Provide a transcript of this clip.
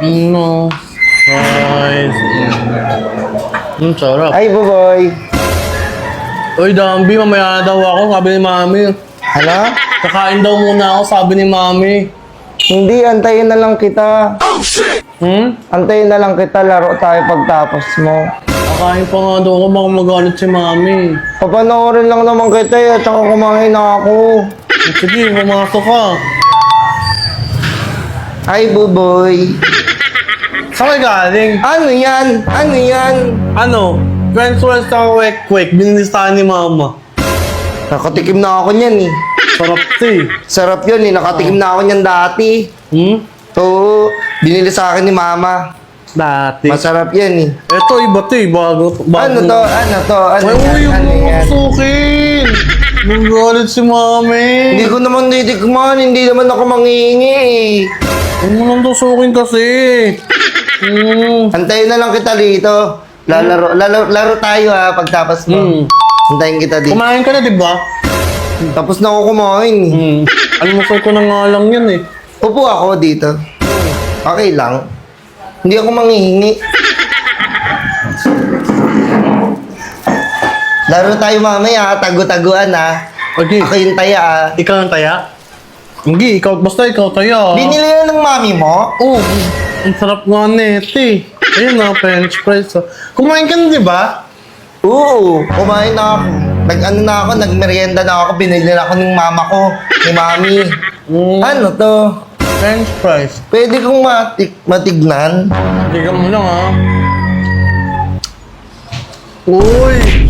No. Guys. Sarap. Ay, buboy. Uy, Dambi, mamaya na daw ako, sabi ni Mami. Ano? Kakain daw muna ako, sabi ni Mami. Hindi, antayin na lang kita. Antayin na lang kita, laro tayo pagtapos mo. Kakain pa nga daw ako, baka magalit si Mami. Papanoorin lang naman kita at saka kumain na ako. Sige, pumasok ka. Ay, buboy. Saan ka galing? Ano yan? Ano yan? Ano? French fries na kwek-kwek, binilistahan ni Mama. Nakatikim na ako niyan eh. Sarap eh. Sarap yun eh, nakatikim na ako niyan dati. Oo, binili sa akin ni mama. Dati. Masarap yan eh. Eto, iba to eh, bago. Ano to? Ano to? Ano Ay, yan? uy, yung Ano yan? sukin! Magalit si Mami. Hindi ko naman titikman, hindi naman ako mangingi eh. Huwag mo nang tusukin kasi. Antayin na lang kita dito. Laro tayo ha, pagtapos mo. Antayin kita dito. Kumain ka na, di ba? Tapos na ako kumain eh. Almusal ko na nga lang yan eh. Upo ako dito. Okay lang. Hindi ako manghihingi. Laro tayo mamaya, tago-taguan ha. Okay. Ako yung taya ha. Ikaw ang taya? Hindi, basta ikaw taya. Binili na ng mami mo? Oh, ang sarap nga nete. Ayun na, French fries. Kumain ka na, di ba? Oo, kumain na ako. Nag-ano na ako, nagmerienda na ako, binili na ako ng mama ko, ni mami. Ano to? French fries. Pwede kong matignan? Tignan mo lang ha. Uy!